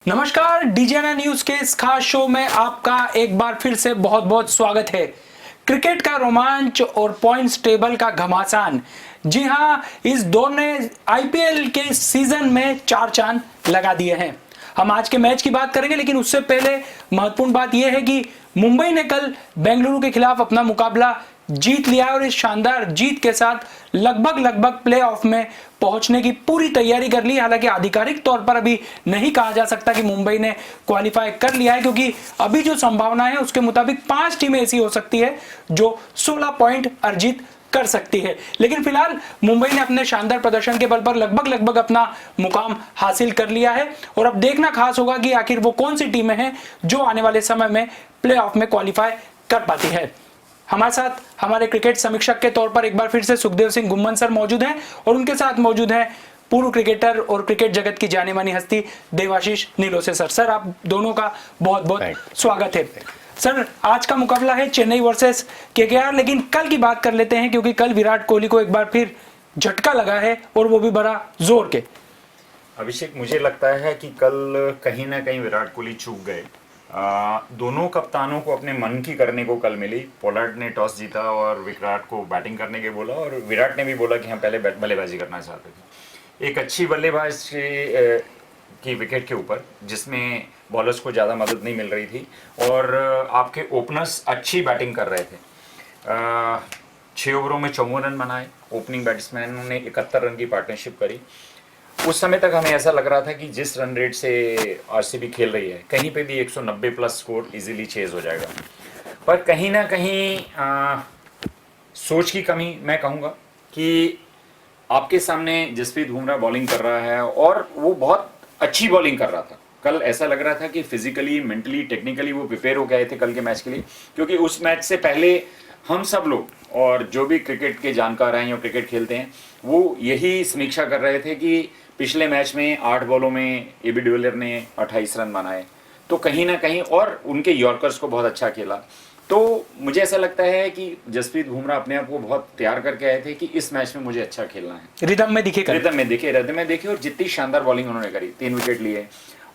नमस्कार, डीजेना न्यूज के इस खास शो में आपका एक बार फिर से बहुत बहुत स्वागत है। क्रिकेट का रोमांच और पॉइंट्स टेबल का घमासान। जी हां, इस दौर ने आईपीएल के सीजन में चार चांद लगा दिए हैं। हम आज के मैच की बात करेंगे, लेकिन उससे पहले महत्वपूर्ण बात यह है कि मुंबई ने कल बेंगलुरु के खिलाफ अपना मुकाबला जीत लिया और इस शानदार जीत के साथ लगभग प्लेऑफ में पहुंचने की पूरी तैयारी कर ली। हालांकि आधिकारिक तौर पर अभी नहीं कहा जा सकता कि मुंबई ने क्वालिफाई कर लिया है, क्योंकि अभी जो संभावना है उसके मुताबिक 5 टीमें ऐसी हो सकती है जो 16 पॉइंट अर्जित कर सकती है। लेकिन फिलहाल मुंबई ने अपने शानदार प्रदर्शन के बल पर लगभग अपना मुकाम हासिल कर लिया है और अब देखना खास होगा कि आखिर वो कौन सी टीमें हैं जो आने वाले समय में प्लेऑफ में क्वालिफाई कर पाती है। हमारे साथ हमारे क्रिकेट समीक्षक के तौर पर एक बार फिर से सुखदेव सिंह गुम्मन सर मौजूद हैं और उनके साथ मौजूद हैं पूर्व क्रिकेटर और क्रिकेट जगत की जानी मानी हस्ती देवाशीष नीलोसे सर। सर, आप दोनों का बहुत बहुत स्वागत है। सर, आज का मुकाबला है चेन्नई वर्सेस केकेआर, लेकिन कल की बात कर लेते हैं क्योंकि कल विराट कोहली को एक बार फिर झटका लगा है और वो भी बड़ा जोर के। अभिषेक, मुझे लगता है कि कल कहीं ना कहीं विराट कोहली चूक गए। दोनों कप्तानों को अपने मन की करने को कल मिली। पोलार्ड ने टॉस जीता और विराट को बैटिंग करने के बोला और विराट ने भी बोला कि हम पहले बल्लेबाजी करना चाहते थे। एक अच्छी बल्लेबाज की विकेट के ऊपर, जिसमें बॉलर्स को ज़्यादा मदद नहीं मिल रही थी और आपके ओपनर्स अच्छी बैटिंग कर रहे थे। 6 ओवरों में 54 रन बनाए। ओपनिंग बैट्समैन ने 71 रन की पार्टनरशिप करी। उस समय तक हमें ऐसा लग रहा था कि जिस रन रेट से आरसीबी खेल रही है, कहीं पे भी 190 प्लस स्कोर इजीली चेज हो जाएगा। पर कहीं ना कहीं सोच की कमी मैं कहूँगा कि आपके सामने जसप्रीत बुमराह बॉलिंग कर रहा है और वो बहुत अच्छी बॉलिंग कर रहा था। कल ऐसा लग रहा था कि फिजिकली, मेंटली, टेक्निकली वो प्रिपेयर हो गए थे कल के मैच के लिए, क्योंकि उस मैच से पहले हम सब लोग और जो भी क्रिकेट के जानकार हैं या क्रिकेट खेलते हैं वो यही समीक्षा कर रहे थे कि पिछले मैच में 8 बॉलों में एबी डिविलियर ने 28 रन बनाए, तो कहीं ना कहीं और उनके यॉर्कर्स को बहुत अच्छा खेला। तो मुझे ऐसा लगता है कि जसप्रीत बुमराह अपने आप को बहुत तैयार करके आए थे कि इस मैच में मुझे अच्छा खेलना है। रिदम में दिखे और जितनी शानदार बॉलिंग उन्होंने करी, 3 विकेट लिए।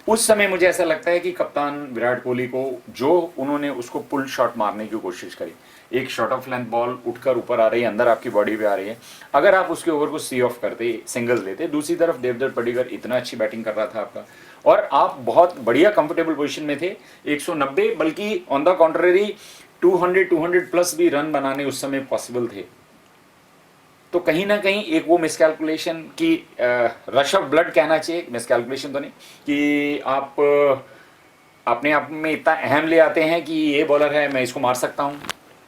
उस समय मुझे ऐसा लगता है कि कप्तान विराट कोहली को जो उन्होंने उसको पुल शॉट मारने की कोशिश करी, एक शॉर्ट ऑफ लेंथ बॉल उठकर ऊपर आ रही है, अंदर आपकी बॉडी पे आ रही है, अगर आप उसके ओवर को सी ऑफ करते, सिंगल्स लेते। दूसरी तरफ देवदत्त पडिक्कल इतना अच्छी बैटिंग कर रहा था आपका और आप बहुत बढ़िया कंफर्टेबल पोजीशन में थे। 190 बल्कि ऑन द कॉन्ट्ररी 200 प्लस भी रन बनाने उस समय पॉसिबल थे। तो कहीं ना कहीं एक वो मिसकैलकुलेशन की रश ऑफ ब्लड कहना चाहिए, मिसकैलकुलेशन तो नहीं, कि आप अपने आप में इतना अहम ले आते हैं कि ये बॉलर है, मैं इसको मार सकता हूँ,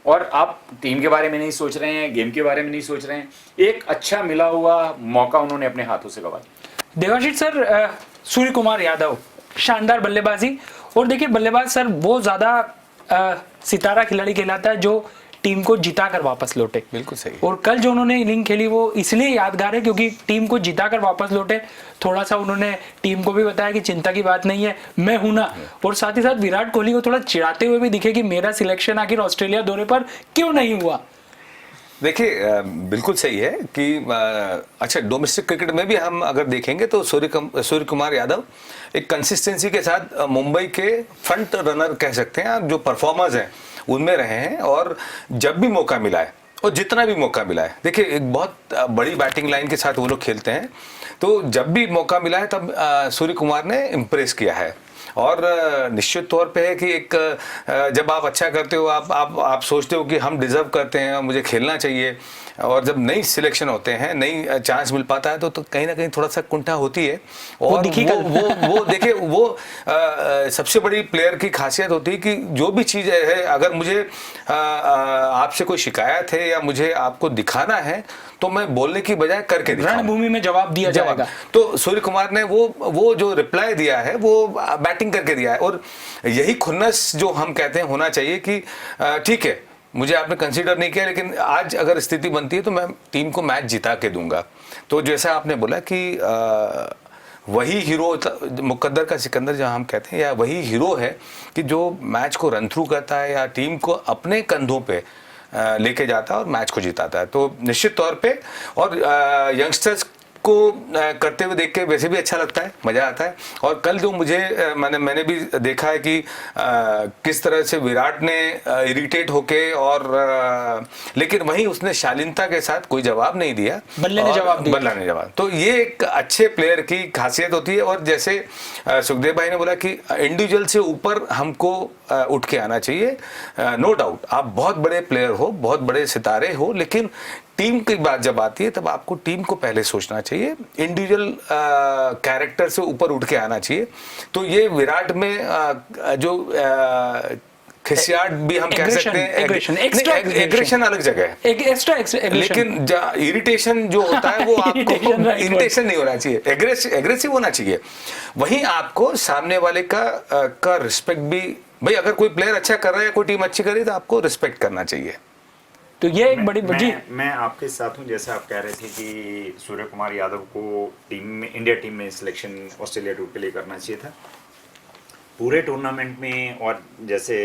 और आप टीम के बारे में नहीं सोच रहे हैं, गेम के बारे में नहीं सोच रहे हैं। एक अच्छा मिला हुआ मौका उन्होंने अपने हाथों से गंवा दिया। देवाशीष सर, सूर्य कुमार यादव शानदार बल्लेबाजी, और देखिए बल्लेबाज सर वो ज्यादा सितारा खिलाड़ी कहलाता है जो टीम को जिता कर वापस लौटे। बिल्कुल सही। और कल जो उन्होंने इनिंग खेली वो इसलिए यादगार है क्योंकि टीम को जिता कर वापस लौटे। थोड़ा सा उन्होंने टीम को भी बताया कि चिंता की बात नहीं है, मैं हूं ना, और साथ ही साथ विराट कोहली को थोड़ा चिढ़ाते हुए भी दिखे कि मेरा सिलेक्शन आखिर ऑस्ट्रेलिया दौरे पर क्यों नहीं हुआ। देखिए, बिल्कुल सही है कि अच्छा, डोमेस्टिक क्रिकेट में भी हम अगर देखेंगे तो सूर्य कुमार यादव एक कंसिस्टेंसी के साथ मुंबई के फ्रंट रनर कह सकते हैं, जो परफॉर्मर्स हैं उनमें रहे हैं, और जब भी मौका मिला है और जितना भी मौका मिला है, देखिए एक बहुत बड़ी बैटिंग लाइन के साथ वो लोग खेलते हैं, तो जब भी मौका मिला है तब सूर्य कुमार ने इम्प्रेस किया है। और निश्चित तौर पे है कि एक जब आप अच्छा करते हो, आप सोचते हो कि हम डिजर्व करते हैं, मुझे खेलना चाहिए, और जब नई सिलेक्शन होते हैं, नई चांस मिल पाता है तो कहीं ना कहीं थोड़ा सा कुंठा होती है। और वो देखिए वो सबसे बड़ी प्लेयर की खासियत होती है कि जो भी चीज़ है, अगर मुझे आपसे कोई शिकायत है या मुझे आपको दिखाना है तो मैं बोलने की बजाय करके दिखाऊं। रणभूमि में जवाब दिया जाएगा। तो सूर्य कुमार ने वो जो रिप्लाई दिया है वो बैटिंग करके दिया है, और यही खुन्नस जो हम कहते हैं होना चाहिए कि ठीक है, मुझे आपने कंसीडर नहीं किया, लेकिन आज अगर स्थिति बनती है तो मैं टीम को मैच जिता के दूंगा। तो जैसा आपने बोला कि वही हीरो, मुकद्दर का सिकंदर जहाँ हम कहते हैं, या वही हीरो है कि जो मैच को रन थ्रू करता है या टीम को अपने कंधों पे लेके जाता है और मैच को जिताता है। तो निश्चित तौर पे, और यंगस्टर्स को करते हुए देख के वैसे भी अच्छा लगता है, मजा आता है। और कल जो मैंने भी देखा है कि किस तरह से विराट ने इरिटेट होके और लेकिन वहीं उसने शालीनता के साथ कोई जवाब नहीं दिया, बल्ले ने जवाब दिया। बल्ला ने जवाब। तो ये एक अच्छे प्लेयर की खासियत होती है। और जैसे सुखदेव भाई ने बोला कि इंडिविजुअल से ऊपर हमको उठ के आना चाहिए। नो डाउट आप बहुत बड़े प्लेयर हो, बहुत बड़े सितारे हो, लेकिन टीम की बात जब आती है तब आपको टीम को पहले सोचना चाहिए, इंडिविजुअल कैरेक्टर से ऊपर उठ के आना चाहिए। तो ये विराट में जो खिसियाट भी हम कह सकते हैं, एग्रेशन अलग जगह है, एक्स्ट्रा लेकिन इरिटेशन जो होता है वो आपको इरिटेशन नहीं होना चाहिए, एग्रेसिव होना चाहिए। वहीं आपको सामने वाले का रिस्पेक्ट भी, भाई अगर कोई प्लेयर अच्छा कर रहा है, कोई टीम अच्छी कर रही है तो आपको रिस्पेक्ट करना चाहिए। तो ये एक बड़ी जी, मैं आपके साथ हूं। जैसे आप कह रहे थे कि सूर्य कुमार यादव को टीम में, इंडिया टीम में सिलेक्शन ऑस्ट्रेलिया टूर के लिए करना चाहिए था पूरे टूर्नामेंट में। और जैसे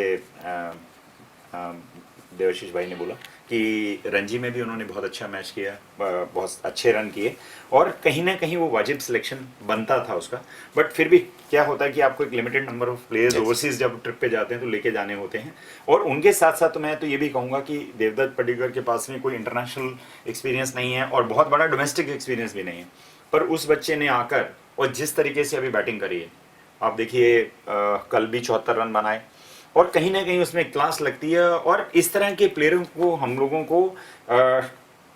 देवाशीष भाई ने बोला कि रणजी में भी उन्होंने बहुत अच्छा मैच किया, बहुत अच्छे रन किए, और कहीं ना कहीं वो वाजिब सिलेक्शन बनता था उसका। बट फिर भी क्या होता है कि आपको एक limited number of players overseas जब ट्रिप पे जाते हैं तो लेके जाने होते हैं। और उनके साथ साथ तो मैं तो ये भी कहूँगा कि देवदत्त पडिक्कल के पास में कोई इंटरनेशनल एक्सपीरियंस नहीं है और बहुत बड़ा डोमेस्टिक एक्सपीरियंस भी नहीं है, पर उस बच्चे ने आकर और जिस तरीके से अभी बैटिंग करी है, आप देखिए कल भी 74 रन बनाए, और कहीं ना कहीं उसमें क्लास लगती है। और इस तरह के प्लेयरों को हम लोगों को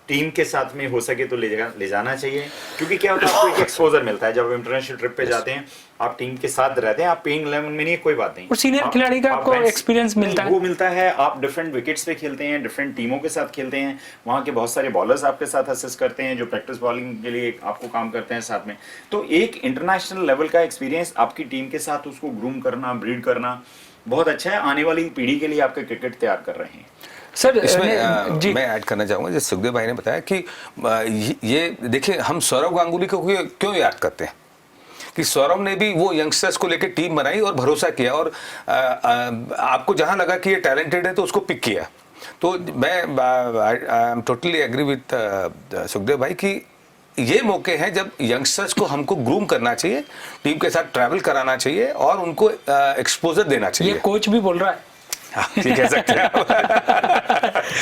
टीम के साथ में हो सके तो ले जाना चाहिए, क्योंकि क्या होता है आपको एक एक्सपोजर मिलता है जब इंटरनेशनल ट्रिप पे जाते हैं, आप टीम के साथ रहते हैं, आप प्लेइंग 11 में नहीं, कोई बात नहीं, और सीनियर खिलाड़ी का आपको एक्सपीरियंस मिलता है, वो मिलता है। आप डिफरेंट विकेट्स पे खेलते हैं, डिफरेंट टीमों के साथ खेलते हैं, वहाँ के बहुत सारे बॉलर्स आपके साथ असिस्ट करते हैं जो प्रैक्टिस बॉलिंग के लिए आपको काम करते हैं साथ में। तो एक इंटरनेशनल लेवल का एक्सपीरियंस आपकी टीम के साथ उसको ग्रूम करना, ब्रीड करना बहुत अच्छा है, आने वाली पीढ़ी के लिए आपके क्रिकेट तैयार कर रहे हैं। सर इसमें मैं ऐड करना चाहूंगा, जैसे सुखदेव भाई ने बताया कि ये देखिए हम सौरव गांगुली को क्यों याद करते हैं कि सौरव ने भी वो यंगस्टर्स को लेकर टीम बनाई और भरोसा किया, और आपको जहां लगा कि ये टैलेंटेड है तो उसको पिक किया। तो मैं I am totally agree with Sukhdev भाई कि ये मौके हैं जब यंगस्टर्स को हमको ग्रूम करना चाहिए, टीम के साथ ट्रैवल कराना चाहिए और उनको एक्सपोजर देना चाहिए। ये कोच भी बोल रहा है, ये कह सकते हैं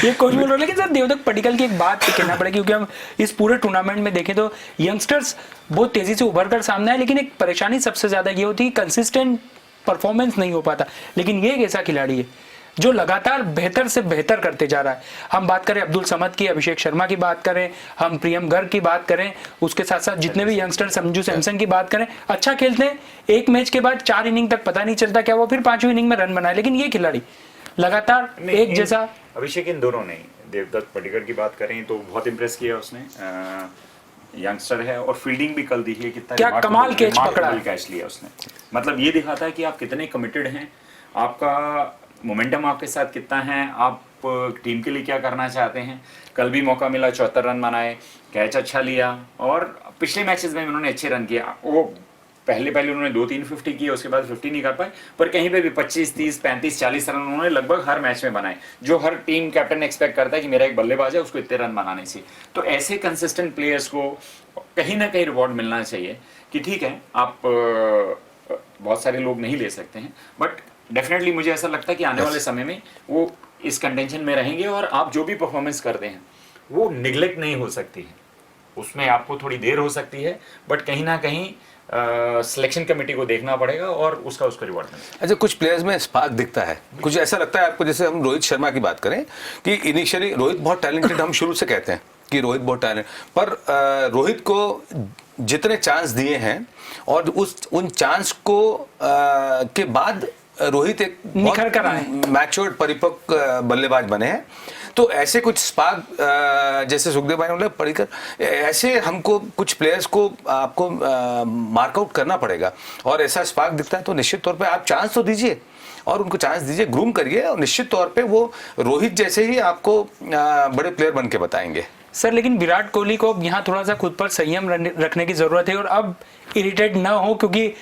ये कोच बोल रहा है। लेकिन सर देवदत्त पडिक्कल की एक बात कहना पड़ेगा, क्योंकि हम इस पूरे टूर्नामेंट में देखें तो यंगस्टर्स बहुत तेजी से उभर कर सामने आए, लेकिन एक परेशानी सबसे ज्यादा ये होती है कंसिस्टेंट परफॉर्मेंस नहीं हो पाता। लेकिन ये एक ऐसा खिलाड़ी है जो लगातार बेहतर से बेहतर करते जा रहा है। हम बात करें अब्दुल समद की, अभिषेक शर्मा की बात करें, हम प्रियम गर्ग की बात करें, उसके साथ साथ जितने भी यंगस्टर, संजू सैमसन की बात करें, अच्छा खेलते हैं। एक मैच के बाद 4 इनिंग तक पता नहीं चलता क्या वो फिर 5वीं इनिंग में रन बनाए, लेकिन ये खिलाड़ी लगातार एक जैसा। अभिषेक इन दोनों नहीं, देवदत्त पडिक्कल की बात करें तो बहुत इंप्रेस किया उसने, यंगस्टर है और फील्डिंग भी कल देखिए कितना क्या कमाल कैच पकड़ा, कैच लिया उसने। मतलब ये दिखाता है कि आप कितने कमिटेड हैं, आपका मोमेंटम आपके साथ कितना है, आप टीम के लिए क्या करना चाहते हैं। कल भी मौका मिला, 74 रन बनाए, कैच अच्छा लिया, और पिछले मैचेस में उन्होंने अच्छे रन किया। वो पहले उन्होंने 2-3 50 किए, उसके बाद 50 नहीं कर पाए, पर कहीं पे भी 25, 30, 35, 40 रन उन्होंने लगभग हर मैच में बनाए, जो हर टीम कैप्टन एक्सपेक्ट करता है कि मेरा एक बल्लेबाज है उसको इतने रन बनाने चाहिए। तो ऐसे कंसिस्टेंट प्लेयर्स को कहीं ना कहीं रिवॉर्ड मिलना चाहिए कि ठीक है आप बहुत सारे लोग नहीं ले सकते हैं, बट डेफिनेटली मुझे ऐसा लगता है कि आने वाले समय में वो इस कंटेंशन में रहेंगे, और आप जो भी परफॉर्मेंस करते हैं वो निगलेक्ट नहीं हो सकती है, उसमें आपको थोड़ी देर हो सकती है, बट कहीं ना कहीं सिलेक्शन कमेटी को देखना पड़ेगा और उसका रिवॉर्ड मिलेगा। अच्छा, कुछ प्लेयर्स में स्पार्क दिखता है, कुछ ऐसा लगता है आपको, जैसे हम रोहित शर्मा की बात करें कि इनिशियली रोहित बहुत टैलेंटेड, हम शुरू से कहते हैं कि रोहित बहुत टैलेंट, पर रोहित को जितने चांस दिए हैं और उन चांस को के बाद रोहित एक निखर कर आए, मैच्योर्ड परिपक्व बल्लेबाज बने हैं। तो ऐसे कुछ स्पार्क, जैसे सुखदेव भाई ने बोला पडिक्कल, ऐसे हमको कुछ प्लेयर्स को आपको मार्कआउट करना पड़ेगा, और ऐसा स्पार्क दिखता है तो निश्चित तौर पे आप चांस तो दीजिए और उनको चांस दीजिए, ग्रूम करिए, और निश्चित तौर पे वो रोहित जैसे ही आपको बड़े प्लेयर बन के बताएंगे। सर लेकिन विराट कोहली को अब यहाँ थोड़ा सा खुद पर संयम रखने की जरूरत है, और अब इरिटेट ना हो, क्योंकि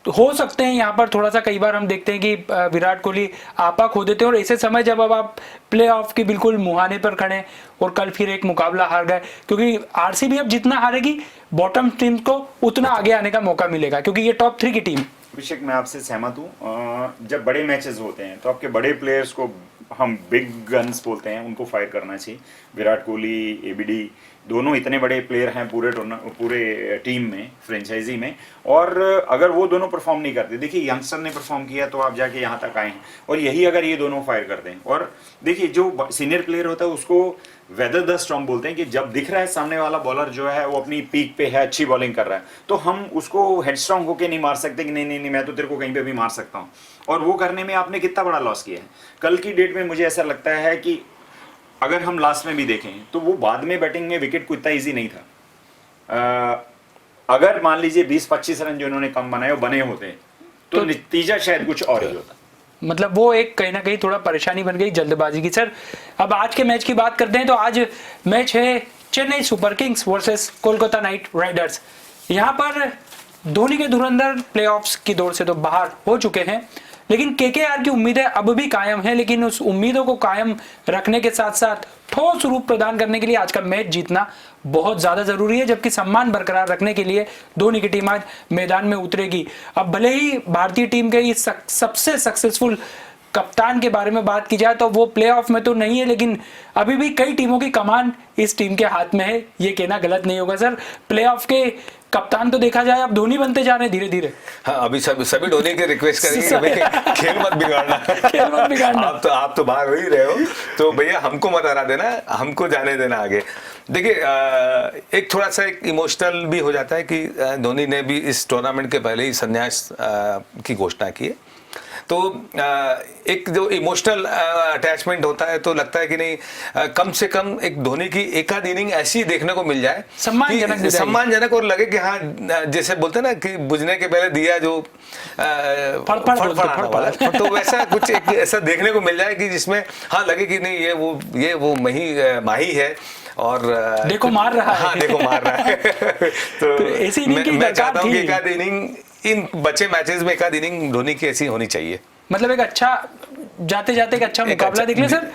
हो सकते हैं यहाँ पर थोड़ा सा, कई बार हम देखते हैं कि विराट कोहली आपा खो देते हैं, और ऐसे समय जब अब आप प्ले ऑफ के बिल्कुल मुहाने पर खड़े और कल फिर एक मुकाबला हार गए, क्योंकि आरसीबी अब जितना हारेगी बॉटम टीम को उतना आगे आने का मौका मिलेगा, क्योंकि ये टॉप 3 की टीम। अभिषेक, मैं आपसे सहमत हूँ। जब बड़े मैचेस होते हैं तो आपके बड़े प्लेयर्स को हम बिग गन्स बोलते हैं, उनको फायर करना चाहिए। विराट कोहली, एबीडी दोनों इतने बड़े प्लेयर हैं पूरे टीम में, फ्रेंचाइजी में, और अगर वो दोनों परफॉर्म नहीं करते, देखिए यंगस्टर ने परफॉर्म किया तो आप जाके यहाँ तक आए हैं, और यही अगर ये दोनों फायर करते हैं, और देखिए जो सीनियर प्लेयर होता है उसको वेदर द स्टॉर्म बोलते हैं, कि जब दिख रहा है सामने वाला बॉलर जो है वो अपनी पीक पे है, अच्छी बॉलिंग कर रहा है, तो हम उसको हेडस्ट्रॉन्ग होके नहीं मार सकते कि नहीं नहीं नहीं मैं तो तेरे को कहीं पे भी मार सकता हूँ, और वो करने में आपने कितना बड़ा लॉस किया है। कल की डेट में मुझे ऐसा लगता है कि अगर हम लास्ट में भी देखें तो वो बाद में बैटिंग में विकेट को इतना ईजी नहीं था। अगर मान लीजिए 20-25 रन जो इन्होंने कम बनाए वो बने होते तो नतीजा शायद कुछ और ही होता। मतलब वो एक कहीं ना कहीं थोड़ा परेशानी बन गई जल्दबाजी की। सर अब आज के मैच की बात करते हैं, तो आज मैच है Chennai super Kings versus Kolkata night Riders. यहाँ पर धोनी के धुरंधर प्लेऑफ्स की दौड़ से तो बाहर हो चुके हैं, लेकिन केकेआर की उम्मीदें अब भी कायम हैं, लेकिन उस उम्मीदों को कायम रखने के साथ साथ ठोस रूप प्रदान करने के लिए आज का मैच जीतना बहुत ज्यादा जरूरी है, जबकि सम्मान बरकरार रखने के लिए धोनी की टीम आज मैदान में उतरेगी। अब भले ही भारतीय टीम के इस सबसे सक्सेसफुल कप्तान के बारे में बात की जाए तो वो प्लेऑफ में तो नहीं है, लेकिन अभी भी कई टीमों की कमान इस टीम के हाथ में है, ये कहना गलत नहीं होगा। सर प्लेऑफ के कप्तान तो देखा जाए अब धोनी बनते जा रहे हैं धीरे धीरे। हाँ, अभी सभी धोनी के रिक्वेस्ट करेंगे कि खेल मत बिगाड़ना, खेल मत बिगाड़ना। आप तो बाहर हो ही रहे हो, तो भैया हमको मत हरा देना, हमको जाने देना आगे। देखिए एक थोड़ा सा एक इमोशनल भी हो जाता है कि धोनी ने भी इस टूर्नामेंट के पहले ही संन्यास की घोषणा की है, तो एक जो इमोशनल अटैचमेंट होता है तो लगता है कि नहीं कम से कम एक धोनी की एक आध इनिंग ऐसी देखने को मिल जाए सम्मानजनक, और लगे कि हाँ जैसे बोलते हैं ना कि बुझने के पहले दिया जो फड़फड़ाना, तो वैसा कुछ एक ऐसा देखने को मिल जाए कि जिसमें हाँ लगे कि नहीं ये वो माही है और देखो मार रहा है। हाँ देखो मार रहा है। तो ऐसी इनिंग मैं चाहता हूँ कि एक आध इनिंग इन बचे मैचेस में एक आध इनिंग धोनी की ऐसी होनी चाहिए, मतलब एक अच्छा जाते जाते एक अच्छा मुकाबला देख ले। सर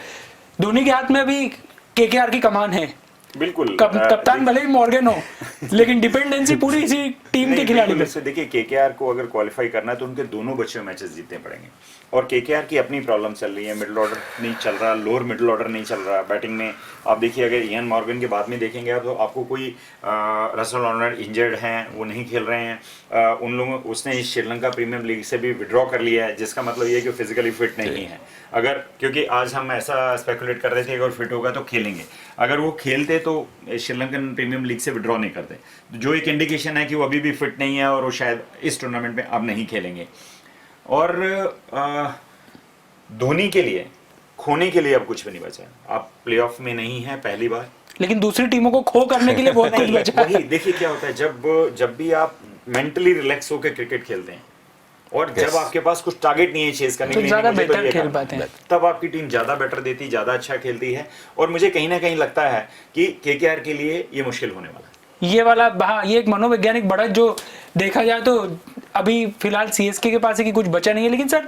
धोनी के हाथ में अभी केकेआर की कमान है, बिल्कुल कप्तान भले ही मॉर्गन हो, लेकिन डिपेंडेंसी पूरी इसी टीम के खिलाड़ी पे। देखिए केकेआर को अगर क्वालिफाई करना है तो उनके दोनों बचे हुए मैचेस जीतने पड़ेंगे, और केकेआर की अपनी प्रॉब्लम चल रही है, मिडिल ऑर्डर नहीं चल रहा, लोअर मिडिल ऑर्डर नहीं चल रहा बैटिंग में। आप देखिए अगर इयान मॉर्गन के बाद में देखेंगे आप तो आपको कोई रसल लॉर्नर इंजर्ड हैं, वो नहीं खेल रहे हैं, उन लोगों उसने श्रीलंका प्रीमियर लीग से भी विड्रॉ कर लिया है, जिसका मतलब ये है कि फिजिकली फिट नहीं है। अगर क्योंकि आज हम ऐसा स्पेकुलेट कर रहे थे अगर फिट होगा तो खेलेंगे, अगर वो खेलते तो श्रीलंकन प्रीमियर लीग से विड्रॉ नहीं करते, जो एक इंडिकेशन है कि वो अभी भी फिट नहीं है और वो शायद इस टूर्नामेंट में अब नहीं खेलेंगे। और धोनी के लिए खोने के लिए अब कुछ भी नहीं बचा। आप प्लेऑफ में नहीं है पहली बार, लेकिन दूसरी टीमों को खो करने के लिए बहुत कुछ बचा है। वही देखिए क्या होता है जब भी आप मेंटली रिलैक्स होकर क्रिकेट खेलते हैं और जब आपके पास कुछ टारगेट नहीं है चेस करने के लिए, ज्यादा बेहतर खेल पाते हैं, तब आपकी टीम ज्यादा बेटर देती, ज्यादा अच्छा खेलती है। और मुझे कहीं ना कहीं लगता है कि केकेआर के लिए ये मुश्किल होने वाला है। ये वाला हाँ, ये एक मनोवैज्ञानिक बढ़त जो देखा जाए तो अभी फिलहाल सीएसके के पास है कि कुछ बचा नहीं है, लेकिन सर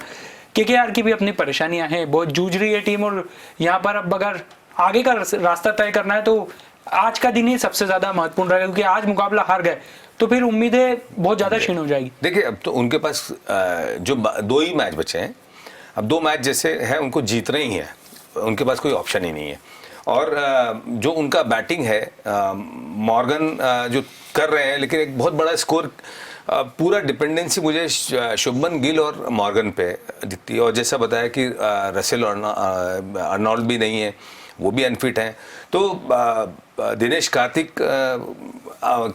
केकेआर की भी अपनी परेशानियां हैं, बहुत जूझ रही है टीम, और यहाँ पर अब अगर आगे का रास्ता तय करना है तो आज का दिन ही सबसे ज्यादा महत्वपूर्ण रहेगा, क्योंकि आज मुकाबला हार गए तो फिर उम्मीदें बहुत ज्यादा क्षीण हो जाएगी। देखिए अब तो उनके पास जो 2 ही मैच बचे हैं, अब 2 मैच जैसे हैं उनको जीतना ही है, उनके पास कोई ऑप्शन ही नहीं है। और जो उनका बैटिंग है मॉर्गन जो कर रहे हैं, लेकिन एक बहुत बड़ा स्कोर पूरा डिपेंडेंसी मुझे शुभमन गिल और मॉर्गन पे दिखती है। और जैसा बताया कि रसेल अर्नोल्ड भी नहीं है, वो भी अनफिट हैं, तो दिनेश कार्तिक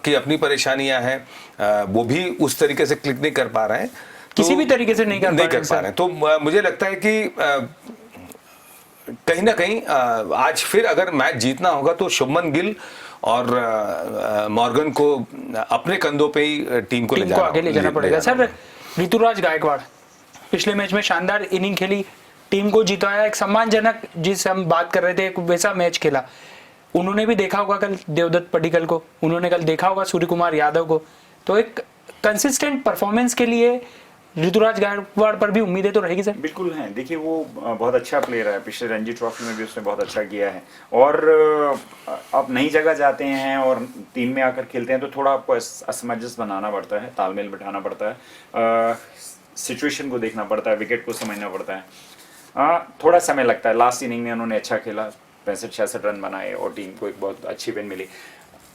की अपनी परेशानियां हैं, वो भी उस तरीके से क्लिक नहीं कर पा रहे हैं, किसी भी तरीके से नहीं कर पा रहे हैं। तो मुझे लगता है कि कहीं ना कहीं आज फिर अगर मैच जीतना होगा तो शुभमन गिल और मॉर्गन को अपने कंधों पे ही टीम को आगे ले जाना पड़ेगा। सर ऋतुराज गायकवाड़ पिछले मैच में शानदार इनिंग खेली, टीम को जिताया, एक सम्मानजनक जिस हम बात कर रहे थे एक वैसा मैच खेला। उन्होंने भी देखा होगा कल देवदत्त पडिक्कल को, उन्होंने कल देखा होगा सूर्य कुमार यादव को, तो एक कंसिस्टेंट परफॉर्मेंस के लिए ऋतुराज गायकवाड़ पर भी उम्मीदें तो रहेगी सर? बिल्कुल हैं। देखिए वो बहुत अच्छा प्लेयर है, पिछले रणजी ट्रॉफी में भी उसने बहुत अच्छा किया है। और आप नई जगह जाते हैं और टीम में आकर खेलते हैं तो थोड़ा आपको असमंजस बनाना पड़ता है, तालमेल बिठाना पड़ता है, सिचुएशन को देखना पड़ता है, विकेट को समझना पड़ता है। थोड़ा समय लगता है। लास्ट इनिंग में उन्होंने अच्छा खेला, 65-66 रन बनाए और टीम को एक बहुत अच्छी विन मिली।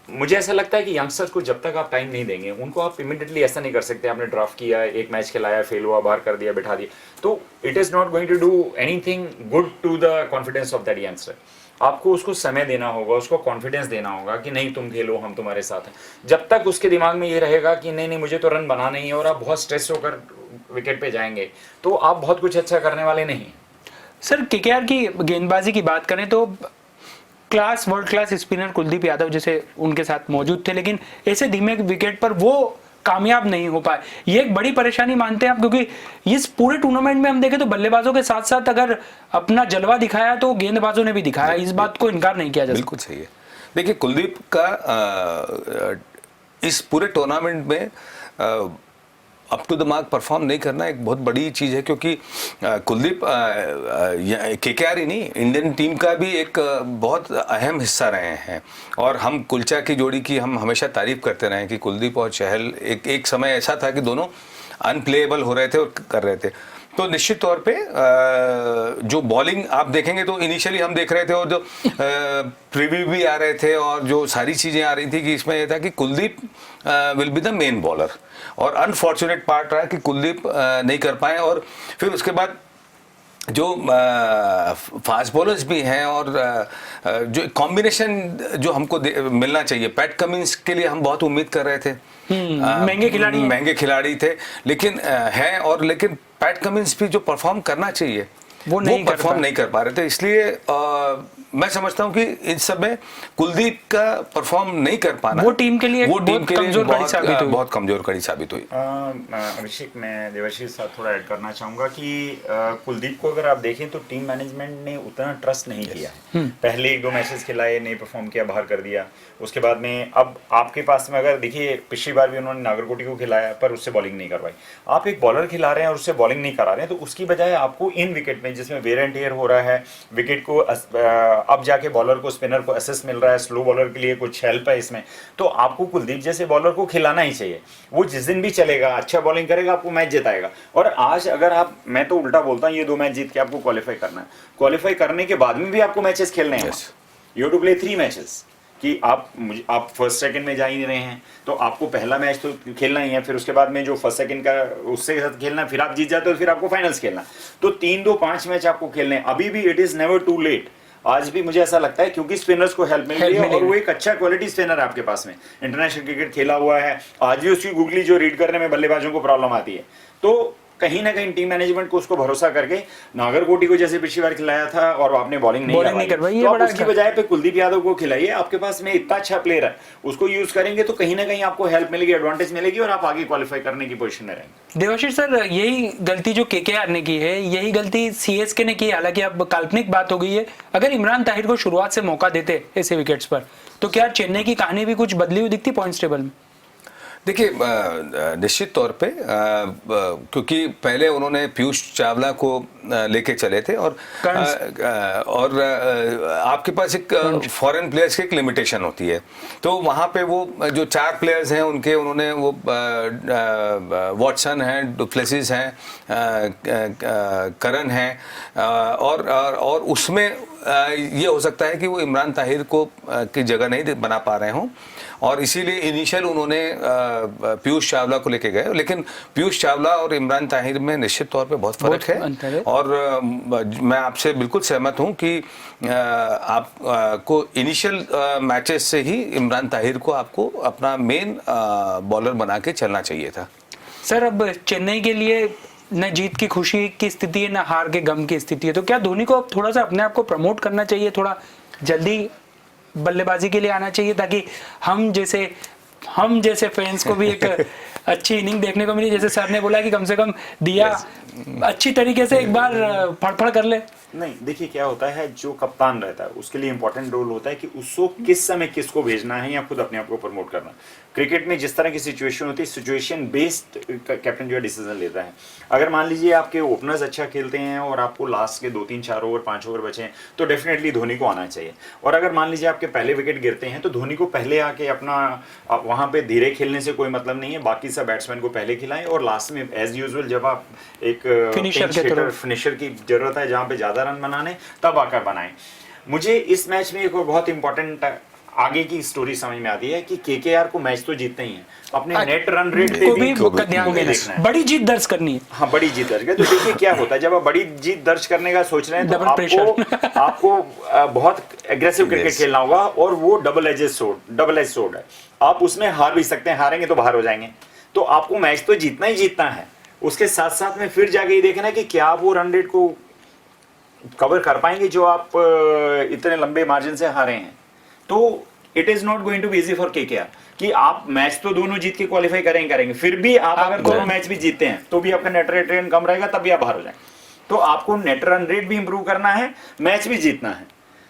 मुझे ऐसा लगता है कि यंगस्टर्स को जब तक आप टाइम नहीं देंगे, उनको आप इमीडिएटली ऐसा नहीं कर सकते आपने ड्राफ्ट किया, एक मैच खिलाया, फेल हुआ, बाहर कर दिया, बिठा दिया, तो it is not going to do anything good to the confidence of that youngster. आपको उसको समय देना होगा, उसको कॉन्फिडेंस देना होगा कि नहीं तुम खेलो, हम तुम्हारे साथ हैं। जब तक उसके दिमाग में ये रहेगा कि नहीं नहीं मुझे तो रन बनाना ही है और आप बहुत स्ट्रेस होकर विकेट पे जाएंगे, तो आप बहुत कुछ अच्छा करने वाले नहीं। सर केकेआर की गेंदबाजी की बात करें तो class world class spinner Kuldeep Yadav जैसे उनके साथ मौजूद थे, लेकिन ऐसे धीमे विकेट पर वो कामयाब नहीं हो पाए। ये एक बड़ी परेशानी मानते हैं आप? क्योंकि इस पूरे टूर्नामेंट में हम देखें तो बल्लेबाजों के साथ साथ अगर अपना जलवा दिखाया तो गेंदबाजों ने भी दिखाया, इस बात को इनकार नहीं किया जा सकता। बिल्कुल सही है। देखिए कुलदीप का इस पूरे टूर्नामेंट में up to the mark perform नहीं करना एक बहुत बड़ी चीज़ है, क्योंकि कुलदीप केकेआर ही नहीं, इंडियन टीम का भी एक बहुत अहम हिस्सा रहे हैं। और हम कुलचा की जोड़ी की हम हमेशा तारीफ करते रहे कि कुलदीप और चहल एक समय ऐसा था कि दोनों अनप्लेएबल हो रहे थे और कर रहे थे। तो निश्चित तौर पे जो बॉलिंग आप देखेंगे तो इनिशियली हम देख रहे थे और जो प्रीव्यू भी आ रहे थे और जो सारी चीज़ें आ रही थी कि इसमें यह था कि Kuldeep will be the main bowler, और अनफॉर्चुनेट पार्ट रहा कि कुलदीप नहीं कर पाए। और फिर उसके बाद जो फास्ट बॉलर्स भी हैं और जो कॉम्बिनेशन जो हमको मिलना चाहिए, पैट कमिंस के लिए हम बहुत उम्मीद कर रहे थे, महंगे खिलाड़ी थे, लेकिन है और लेकिन पैट कमिंस भी जो परफॉर्म करना चाहिए वो परफॉर्म नहीं कर पा रहे थे। इसलिए मैं समझता हूं कि इस सब में कुलदीप का परफॉर्म नहीं कर पाना वो टीम के लिए बहुत कमजोर कड़ी साबित हुई। अभिषेक, मैं देवर्षी के साथ थोड़ा ऐड करना चाहूंगा कि कुलदीप को अगर आप देखें तो टीम मैनेजमेंट ने उतना ट्रस्ट नहीं किया। पहले 1-2 मैचेस खिलाए, नहीं परफॉर्म किया, बाहर कर दिया। उसके बाद में अब आपके पास में अगर देखिए पिछली बार भी उन्होंने नागरकोटी को खिलाया पर उससे बॉलिंग नहीं करवाई। आप एक बॉलर खिला रहे हैं और उससे बॉलिंग नहीं करा रहे हैं, तो उसकी बजाय आपको इन विकेट में जिसमें वेयर एंड टेयर हो रहा है, विकेट को अब जाके बॉलर को, स्पिनर को असिस्ट मिल रहा है, स्लो बॉलर के लिए कुछ हेल्प है इसमें, तो आपको कुलदीप जैसे बॉलर को खिलाना ही चाहिए। वो जिस दिन भी चलेगा, अच्छा बॉलिंग करेगा, आपको मैच जिताएगा। और आज अगर आप, मैं तो उल्टा बोलता हूँ, ये 2 मैच जीत के आपको क्वालिफाई करना है। क्वालिफाई करने के बाद में भी आपको मैचेस खेलने हैं। यू टू प्ले 3 मैचेस कि आप फर्स्ट सेकंड में जा ही नहीं रहे हैं, तो आपको पहला मैच तो खेलना ही है, फिर उसके बाद में जो फर्स्ट सेकंड का उससे साथ खेलना, फिर आप जीत जाते हो तो फिर आपको फाइनल्स खेलना। तो 3-2-5 मैच आपको खेलने हैं। अभी भी it is never too late. आज भी मुझे ऐसा लगता है क्योंकि स्पिनर्स को हेल्प मिल रही है और वो एक अच्छा क्वालिटी स्पिनर है आपके पास में, इंटरनेशनल क्रिकेट खेला हुआ है। आज भी उसकी गुगली जो रीड करने में बल्लेबाजों को प्रॉब्लम आती है, तो कहीं ना कहीं टीम मैनेजमेंट को उसको भरोसा करके नागरकोटी को जैसे पिछली बार खिलाया था और आपने बॉलिंग नहीं करवाई, तो आप उसकी बजाय पे कुलदीप यादव को खिलाइए। आपके पास में इतना अच्छा प्लेयर है, उसको यूज करेंगे तो कहीं ना कहीं आपको हेल्प मिलेगी, एडवांटेज मिलेगी और आप आगे क्वालिफाई करने की पोजीशन में रहेंगे। देवाशीष सर, यही गलती जो केकेआर ने की है, यही गलती सीएसके ने की। हालांकि अब काल्पनिक बात हो गई है, अगर इमरान ताहिर को शुरुआत से मौका देते ऐसे विकेट्स पर, तो क्या चेन्नई की कहानी भी कुछ बदली हुई दिखती पॉइंट्स टेबल में? देखिए निश्चित तौर पे क्योंकि पहले उन्होंने पीयूष चावला को लेके चले थे और आपके पास एक फॉरेन प्लेयर्स की एक लिमिटेशन होती है, तो वहाँ पे वो जो 4 प्लेयर्स हैं उनके, उन्होंने वो वॉटसन हैं, डुप्लेसिस हैं, करन हैं, और उसमें ये हो सकता है कि वो इमरान ताहिर को की जगह नहीं बना पा रहे हों, और इसीलिए इनिशियल उन्होंने पीयूष चावला को लेके गए। लेकिन पीयूष चावला और इमरान ताहिर में निश्चित तौर पे बहुत फर्क है, और मैं आपसे बिल्कुल सहमत हूं कि आपको इनिशियल मैचेस से ही इमरान ताहिर को आपको अपना मेन बॉलर बना के चलना चाहिए था। सर, अब चेन्नई के लिए न जीत की खुशी की स्थिति है, न हार के गम की स्थिति है, तो क्या धोनी को थोड़ा सा अपने आप को प्रमोट करना चाहिए, थोड़ा जल्दी बल्लेबाजी के लिए आना चाहिए, ताकि हम जैसे फैंस को भी एक अच्छी इनिंग देखने को मिली? जैसे सर ने बोला कि कम से कम दिया अच्छी तरीके से एक बार फड़फड़ कर ले। नहीं, देखिए क्या होता है, जो कप्तान रहता है उसके लिए इंपॉर्टेंट रोल होता है कि उसको किस समय किसको भेजना है या खुद अपने आप को प्रमोट करना। क्रिकेट में जिस तरह की सिचुएशन होती है, सिचुएशन बेस्ड कैप्टन जो है डिसीजन लेता है। अगर मान लीजिए आपके ओपनर्स अच्छा खेलते हैं और आपको लास्ट के 2-3-4 ओवर 5 ओवर बचे हैं, तो डेफिनेटली धोनी को आना चाहिए। और अगर मान लीजिए आपके पहले विकेट गिरते हैं तो धोनी को पहले आके अपना वहां पे धीरे खेलने से कोई मतलब नहीं है, बाकी सब बैट्समैन को पहले खिलाएं और लास्ट में एज यूजुअल जब आप एक फिनिशर की जरूरत है जहां पे ज्यादा रन बनाने, तब आकर बनाएं। मुझे इस मैच में एक और बहुत इंपॉर्टेंट आगे की स्टोरी समझ में आती है कि केकेआर को मैच तो जीतना ही है, अपने नेट रन रेट पे भी ध्यान देना है, बड़ी जीत दर्ज करनी है। हाँ, बड़ी जीत दर्ज करनी है। तो देखिए क्या होता है जब आप बड़ी जीत दर्ज करने का सोच रहे हैं तो आपको बहुत एग्रेसिव क्रिकेट खेलना होगा, और वो डबल एज सोर्ड है। आप उसमें हार भी सकते हैं, हारेंगे तो बाहर हो जाएंगे। तो आपको मैच तो जीतना ही जीतना है, उसके साथ साथ में फिर जाके ये देखना है कि क्या आप वो रन रेट को कवर कर पाएंगे जो आप इतने लंबे मार्जिन से हारे हैं। तो it is not going to be easy for KKR कि आप मैच तो दोनों जीत के क्वालिफाई करेंगे, फिर भी आप अगर दोनों मैच भी जीतते हैं तो भी आपका नेट रन कम रहेगा, तब भी आप बाहर हो जाएंगे। तो आपको नेट रन रेट भी इंप्रूव करना है, मैच भी जीतना है।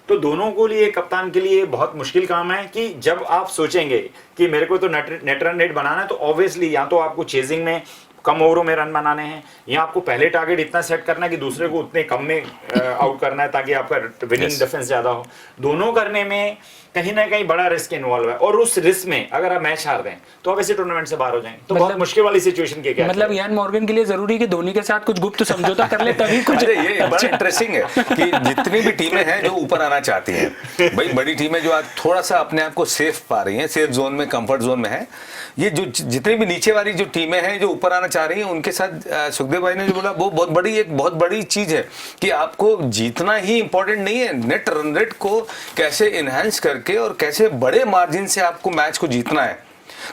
तो दोनों को लिए, कप्तान के लिए बहुत मुश्किल काम है कि जब आप सोचेंगे कि मेरे को तो नेट रन रेट बनाना है, तो ऑब्वियसली या तो आपको चेजिंग में कम ओवरों में रन बनाने हैं, या आपको पहले टारगेट इतना सेट करना है कि दूसरे को उतने कम में आउट करना है ताकि आपका विनिंग डिफेंस ज्यादा हो। दोनों करने में कहीं ना कहीं बड़ा रिस्क इन्वॉल्व है, और उस रिस्क में अगर आप मैच हार दें तो आप ऐसे टूर्नामेंट से बाहर हो जाएंगे। तो बहुत मुश्किल वाली सिचुएशन के क्या मतलब यान मॉर्गन के लिए जरूरी कि धोनी के साथ कुछ गुप्त समझौता कर ले तभी कुछ। ये बड़ा इंटरेस्टिंग है कि जितनी भी टीमें हैं जो ऊपर आना चाहती हैं, भाई बड़ी टीमें जो आज थोड़ा सा अपने आप को सेफ पा रही हैं, सेफ जोन में, कंफर्ट जोन में है, ये जो जितनी भी नीचे वाली जो टीमें हैं जो ऊपर आना चाह रही हैं, उनके साथ सुखदेव भाई ने जो बोला वो बहुत बड़ी चीज है कि आपको जीतना ही इंपॉर्टेंट नहीं है, नेट रन रेट को कैसे इनहेंस करके और कैसे बड़े मार्जिन से आपको मैच को जीतना है।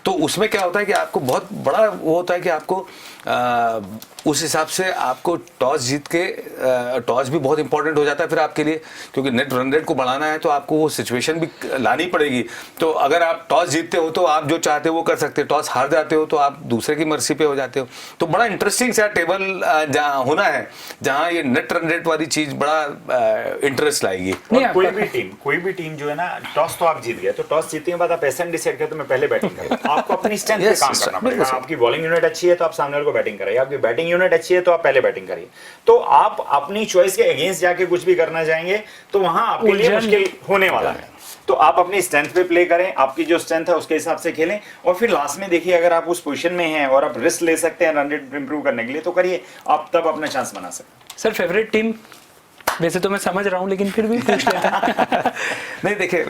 तो उसमें क्या होता है कि आपको बहुत बड़ा वो होता है कि आपको उस हिसाब से आपको टॉस जीत के, टॉस भी बहुत इंपॉर्टेंट हो जाता है फिर आपके लिए, क्योंकि नेट रन रेट को बढ़ाना है तो आपको वो सिचुएशन भी लानी पड़ेगी। तो अगर आप टॉस जीतते हो तो आप जो चाहते हो वो कर सकते हो, टॉस हार जाते हो तो आप दूसरे की मर्जी पे हो जाते हो। तो बड़ा इंटरेस्टिंग सा टेबल जहाँ होना है, जहाँ ये नेट रन रेट वाली चीज बड़ा इंटरेस्ट लाएगी। कोई भी टीम जो है ना, टॉस तो आप जीत गए, तो टॉस जीतने के बाद आप ऐसा डिसाइड करते मैं पहले बैटिंग करूँ। आपको अपनी स्ट्रेंथ पे काम करना पड़ेगा। आपकी बॉलिंग यूनिट अच्छी है तो आप सामने वाले को बैटिंग कराइए, आपकी बैटिंग यूनिट अच्छी है तो आप पहले बैटिंग करिए। तो आप अपनी चॉइस के अगेंस्ट जाके कुछ भी करना चाहेंगे तो वहां आपके लिए मुश्किल होने वाला है। तो आप अपनी स्ट्रेंथ पे प्ले करें, आपकी जो स्ट्रेंथ है उसके हिसाब से खेलें, और फिर लास्ट में देखिए अगर आप उस पोजीशन में हैं और आप रिस्क ले सकते हैं रन रेट इंप्रूव करने के लिए तो करिए, आप तब अपना चांस बना सकते हैं। सर फेवरेट टीम वैसे तो मैं समझ रहा हूं लेकिन फिर भी पूछ लेता नहीं देखिए,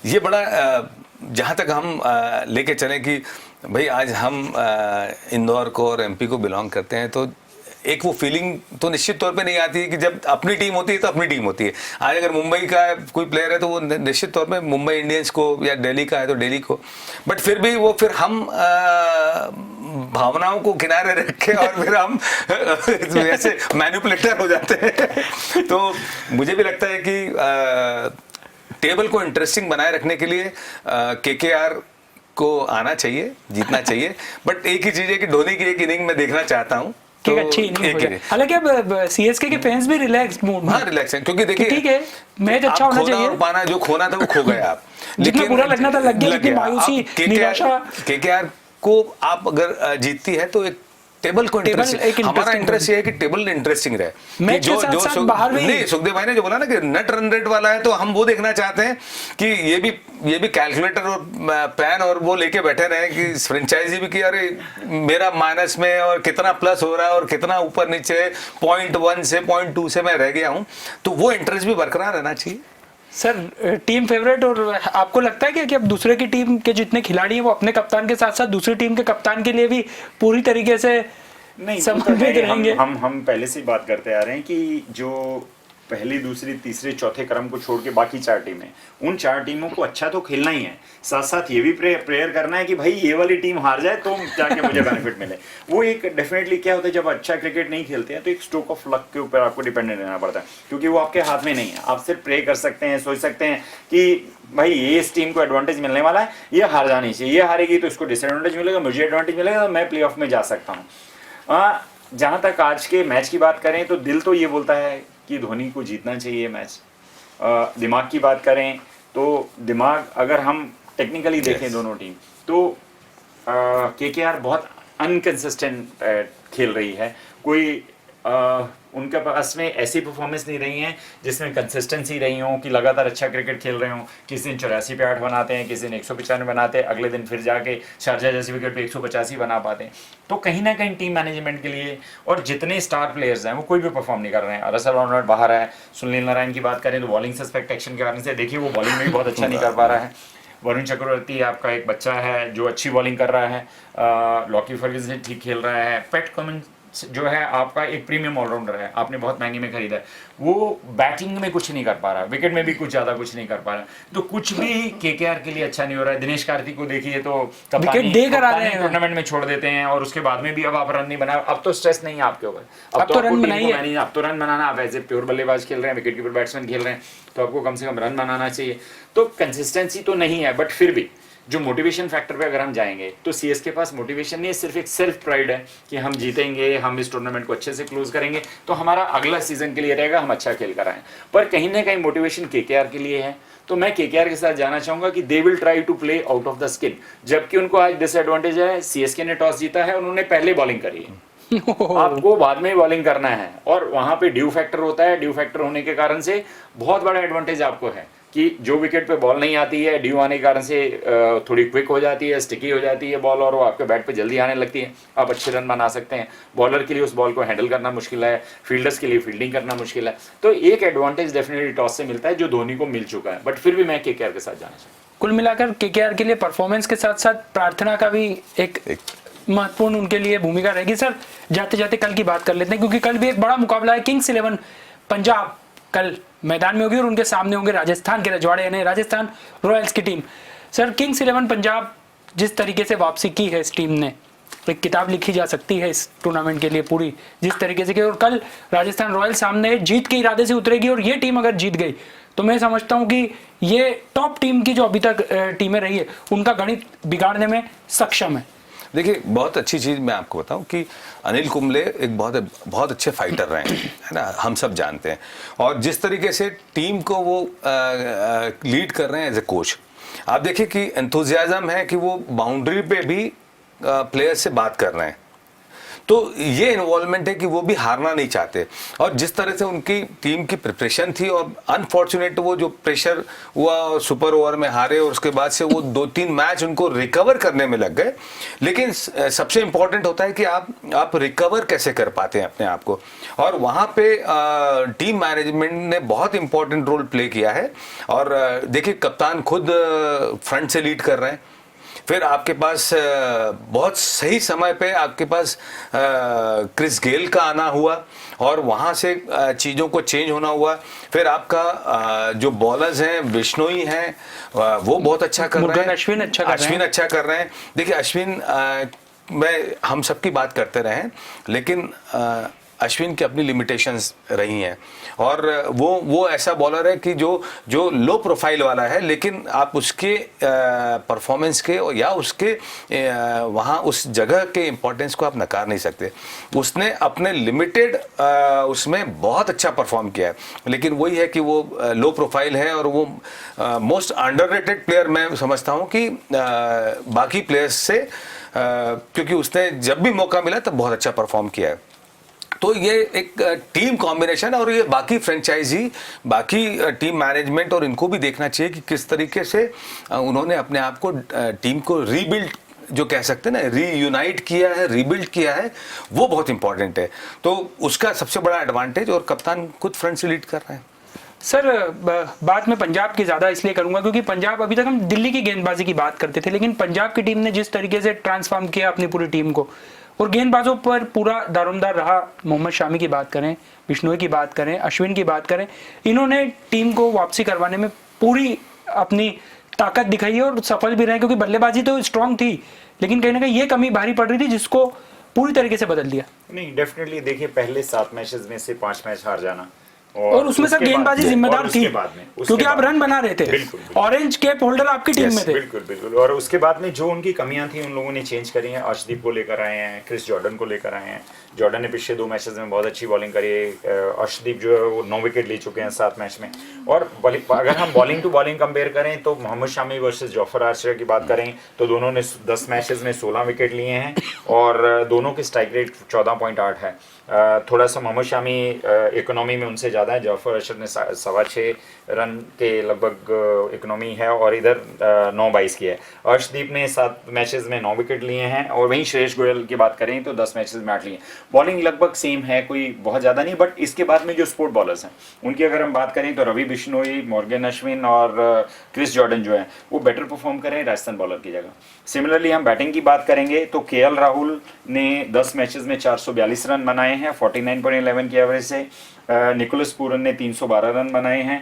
ये बड़ा जहाँ तक हम लेके चले कि भाई आज हम इंदौर को और एमपी को बिलोंग करते हैं, तो एक वो फीलिंग तो निश्चित तौर पे नहीं आती है कि जब अपनी टीम होती है तो अपनी टीम होती है। आज अगर मुंबई का कोई प्लेयर है तो वो निश्चित तौर पे मुंबई इंडियंस को, या दिल्ली का है तो दिल्ली को, बट फिर भी वो फिर हम भावनाओं को किनारे रख के और फिर हम ऐसे मैनिपुलेटर हो जाते हैं। तो मुझे भी लगता है कि टेबल को इंटरेस्टिंग बनाए रखने के लिए केकेआर को आना चाहिए, जीतना चाहिए। बट एक ही चीज है कि धोनी की एक इनिंग में देखना चाहता हूँ तो अच्छी इनिंग हो जाए। हालांकि अब सीएसके के फैंस भी रिलैक्स मूड में, हाँ रिलैक्स है, क्योंकि देखिए ठीक है मैच अच्छा होना चाहिए, पाना जो खोना था वो खो गया आप, जितना बुरा लगना था लग गया, लेकिन मायूसी, निराशा, केकेआर को आप अगर जीतती है तो एक टेबल को हमारा इंटरेस्ट ये है कि टेबल इंटरेस्टिंग रहे। मैच के साथ साथ बाहर भी नहीं, सुखदेव भाई ने जो बोला ना कि नेट रन रेट वाला है, तो हम वो देखना चाहते हैं कि ये भी कैलकुलेटर और पेन और वो लेके बैठे रहे कि फ्रेंचाइजी भी कि अरे मेरा माइनस में और कितना प्लस हो रहा है और कितना ऊपर नीचे 0.1 से 0.2 से मैं रह गया हूं, तो वो इंटरेस्ट भी बरकरार रहना चाहिए। सर टीम फेवरेट, और आपको लगता है कि अब दूसरे की टीम के जितने खिलाड़ी हैं वो अपने कप्तान के साथ साथ दूसरी टीम के कप्तान के लिए भी पूरी तरीके से नहीं समर्पित रहेंगे? हम पहले से बात करते आ रहे हैं कि जो पहली, दूसरी, तीसरे, चौथे क्रम को छोड़ के बाकी 4 टीमें, उन 4 टीमों को अच्छा तो खेलना ही है, साथ साथ ये भी प्रेयर करना है कि भाई ये वाली टीम हार जाए तो जाके मुझे बेनिफिट मिले। वो एक डेफिनेटली क्या होता है जब अच्छा क्रिकेट नहीं खेलते हैं तो एक स्ट्रोक ऑफ लक के ऊपर आपको डिपेंडेंट रहना पड़ता है, क्योंकि वो आपके हाथ में नहीं है। आप सिर्फ प्रे कर सकते हैं, सोच सकते हैं कि भाई ये इस टीम को एडवांटेज मिलने वाला है, ये हार जानी चाहिए, ये हारेगी तो इसको डिसएडवांटेज मिलेगा, मुझे एडवांटेज मिलेगा, तो मैं प्ले ऑफ में जा सकता हूँ। जहाँ तक आज के मैच की बात करें तो दिल तो ये बोलता है कि धोनी को जीतना चाहिए मैच। दिमाग की बात करें तो दिमाग, अगर हम टेक्निकली देखें दोनों टीम तो केकेआर बहुत अनकंसिस्टेंट खेल रही है। कोई उनके पास में ऐसी परफॉर्मेंस नहीं रही है जिसमें कंसिस्टेंसी रही हो कि लगातार अच्छा क्रिकेट खेल रहे हो। किसी दिन 84 पे 8 बनाते हैं, किसी दिन 195 बनाते हैं, अगले दिन फिर जाके शारजा जैसी विकेट पे 185 बना पाते हैं। तो कहीं ना कहीं टीम मैनेजमेंट के लिए और जितने स्टार प्लेयर्स हैं वो कोई भी परफॉर्म नहीं कर रहे हैं। रसल रॉनल्ड बाहर है। सुनील नारायण की बात करें तो बॉलिंग सस्पेक्ट एक्शन के कारण से देखिए वो बॉलिंग में भी बहुत अच्छा नहीं कर पा रहा है। वरुण चक्रवर्ती आपका एक बच्चा है जो अच्छी बॉलिंग कर रहा है। लॉकी फर्ग्यूसन ठीक खेल रहा है। पैट कमिंस जो है आपका एक प्रीमियम ऑलराउंडर है, आपने बहुत महंगे में खरीदा है। वो बैटिंग में कुछ नहीं कर पा रहा, विकेट में भी कुछ ज़्यादा कुछ नहीं कर पा रहा, तो कुछ भी केकेआर के लिए अच्छा नहीं हो रहा है। दिनेश कार्तिक को देखिए तो विकेट देकर आ रहे हैं, टूर्नामेंट में छोड़ देते हैं और उसके बाद में भी अब आप रन नहीं बना। अब तो स्ट्रेस नहीं है आपके ऊपर, अब तो रन बनाइए, अब तो रन बनाना। आप एज ए प्योर बल्लेबाज खेल रहे हैं, विकेट कीपर बैट्समैन खेल रहे हैं, तो आपको कम से कम रन बनाना चाहिए। तो कंसिस्टेंसी तो नहीं है, बट फिर भी जो मोटिवेशन फैक्टर पे अगर हम जाएंगे तो सीएसके पास मोटिवेशन नहीं है, सिर्फ एक सेल्फ प्राइड है कि हम जीतेंगे, हम इस टूर्नामेंट को अच्छे से क्लोज करेंगे तो हमारा अगला सीजन के लिए रहेगा, हम अच्छा खेल कर आए। पर कहीं ना कहीं मोटिवेशन केकेआर के लिए है। तो मैं केकेआर के साथ जाना चाहूंगा कि they will try to play out of the skin, जबकि उनको आज डिसएडवांटेज है। सीएसके ने टॉस जीता है, उन्होंने पहले बॉलिंग करी है। आपको बाद में बॉलिंग करना है और वहां पे ड्यू फैक्टर होता है। ड्यू फैक्टर होने के कारण से बहुत बड़ा एडवांटेज आपको है कि जो विकेट पे बॉल नहीं आती है, ड्यू आने के कारण से थोड़ी क्विक हो जाती है, स्टिकी हो जाती है बॉल और वो आपके बैट पे जल्दी आने लगती है, आप अच्छे रन बना सकते हैं। बॉलर के लिए उस बॉल को हैंडल करना मुश्किल है, फील्डर्स के लिए फील्डिंग करना मुश्किल है। तो एक एडवांटेज डेफिनेटली टॉस से मिलता है जो धोनी को मिल चुका है, बट फिर भी मैं केकेआर के साथ जाना चाहूँगा। कुल मिलाकर केकेआर के लिए परफॉर्मेंस के साथ साथ प्रार्थना का भी एक महत्वपूर्ण उनके लिए भूमिका रहेगी। सर जाते जाते कल की बात कर लेते हैं, क्योंकि कल भी एक बड़ा मुकाबला है। किंग्स 11 पंजाब कल मैदान में होगी और उनके सामने होंगे राजस्थान के रजवाड़े यानी राजस्थान रॉयल्स की टीम। सर किंग्स 11 पंजाब जिस तरीके से वापसी की है इस टीम ने, एक किताब लिखी जा सकती है इस टूर्नामेंट के लिए पूरी, जिस तरीके से की। और कल राजस्थान रॉयल्स सामने जीत के इरादे से उतरेगी और ये टीम अगर जीत गई तो मैं समझता हूं कि ये टॉप टीम की जो अभी तक टीमें रही है उनका गणित बिगाड़ने में सक्षम है। देखिए बहुत अच्छी चीज़ मैं आपको बताऊं कि अनिल कुंबले एक बहुत अच्छे फाइटर रहे हैं, है ना, हम सब जानते हैं। और जिस तरीके से टीम को वो लीड कर रहे हैं एज ए कोच, आप देखिए कि एंथुजियाज्म है कि वो बाउंड्री पे भी प्लेयर से बात कर रहे हैं। तो ये इन्वॉल्वमेंट है कि वो भी हारना नहीं चाहते। और जिस तरह से उनकी टीम की प्रिपरेशन थी और अनफॉर्चुनेट वो जो प्रेशर हुआ और सुपर ओवर में हारे और उसके बाद से वो 2-3 मैच उनको रिकवर करने में लग गए। लेकिन सबसे इम्पॉर्टेंट होता है कि आप रिकवर कैसे कर पाते हैं अपने आप को, और वहाँ पे टीम मैनेजमेंट ने बहुत इंपॉर्टेंट रोल प्ले किया है। और देखिए कप्तान खुद फ्रंट से लीड कर रहे हैं, फिर आपके पास बहुत सही समय पे आपके पास क्रिस गेल का आना हुआ और वहाँ से चीज़ों को चेंज होना हुआ। फिर आपका जो बॉलर्स हैं बिश्नोई हैं वो बहुत अच्छा कर रहे हैं, अश्विन अच्छा कर रहे हैं। देखिए अश्विन हम सबकी बात करते रहे हैं, लेकिन अश्विन की अपनी लिमिटेशंस रही हैं और वो ऐसा बॉलर है कि जो लो प्रोफाइल वाला है, लेकिन आप उसके परफॉर्मेंस के या उसके वहाँ उस जगह के इम्पोर्टेंस को आप नकार नहीं सकते। उसने अपने लिमिटेड उसमें बहुत अच्छा परफॉर्म किया है, लेकिन वही है कि वो लो प्रोफाइल है और वो मोस्ट अंडररेटेड प्लेयर मैं समझता हूँ कि बाकी प्लेयर्स से, क्योंकि उसने जब भी मौका मिला तब बहुत अच्छा परफॉर्म किया है। तो ये एक टीम कॉम्बिनेशन और ये बाकी फ्रेंचाइजी, बाकी टीम मैनेजमेंट और इनको भी देखना चाहिए कि किस तरीके से उन्होंने अपने आप को टीम को रीबिल्ड जो कह सकते हैं ना, रीयूनाइट किया है, रीबिल्ड किया है, वो बहुत इंपॉर्टेंट है। तो उसका सबसे बड़ा एडवांटेज, और कप्तान खुद फ्रंट से लीड कर रहे हैं। सर बात मैं पंजाब की ज़्यादा इसलिए करूंगा क्योंकि पंजाब, अभी तक हम दिल्ली की गेंदबाजी की बात करते थे, लेकिन पंजाब की टीम ने जिस तरीके से ट्रांसफॉर्म किया अपनी पूरी टीम को, और गेंदबाजों पर पूरा दारोमदार रहा। मोहम्मद शामी की बात करें, बिश्नोई की बात करें, अश्विन की बात करें, इन्होंने टीम को वापसी करवाने में पूरी अपनी ताकत दिखाई है और सफल भी रहे, क्योंकि बल्लेबाजी तो स्ट्रांग थी लेकिन कहीं ना कहीं ये कमी भारी पड़ रही थी जिसको पूरी तरीके से बदल दिया। नहीं, डेफिनेटली देखिए पहले 7 मैचेस में से 5 मैच हार जाना, और उसमें सर उसके गेंदबाजी बाद- जिम्मेदार और थी, उसके बाद में- उसके क्योंकि आप बाद- रन बना रहे थे। बिल्कुल, बिल्कुल। ऑरेंज कैप होल्डर आपकी टीम में थे। बिल्कुल बिल्कुल। और उसके बाद में जो उनकी कमियां थी उन लोगों ने चेंज करी हैं। अर्शदीप को लेकर आए हैं, क्रिस जॉर्डन को लेकर आए हैं। जॉर्डन ने पिछले 2 मैचेस में बहुत अच्छी बॉलिंग करी है। अर्शदीप जो है वो 9 विकेट ले चुके हैं 7 मैच में। और अगर हम बॉलिंग टू बॉलिंग कंपेयर करें तो Mohammed Shami versus Jofra Archer की बात करें तो दोनों ने 10 मैचेस में 16 विकेट लिए हैं और दोनों की स्ट्राइक रेट 14.8 है। थोड़ा सा मोहम्मद शामी इकोनॉमी में उनसे ज़्यादा है। जॉफर आर्चर ने 6.25 रन के लगभग इकोनॉमी है और इधर 9-22 की है। अर्शदीप ने 7 मैचेस में 9 विकेट लिए हैं और वहीं श्रेयस गोयल की बात करें तो 10 मैचेस में 8 लिए। बॉलिंग लगभग सेम है, कोई बहुत ज़्यादा नहीं। बट इसके बाद में जो स्पोर्ट बॉलर्स हैं उनकी अगर हम बात करें तो रवि बिश्नोई, मॉर्गन अश्विन और क्रिस जॉर्डन जो है वो बेटर परफॉर्म करें राजस्थान बॉलर की जगह। सिमिलरली हम बैटिंग की बात करेंगे तो केएल राहुल ने 10 मैचेस में 442 रन बनाए हैं 49.11 की एवरेज से। निकोलस पूरन ने 312 रन बनाए हैं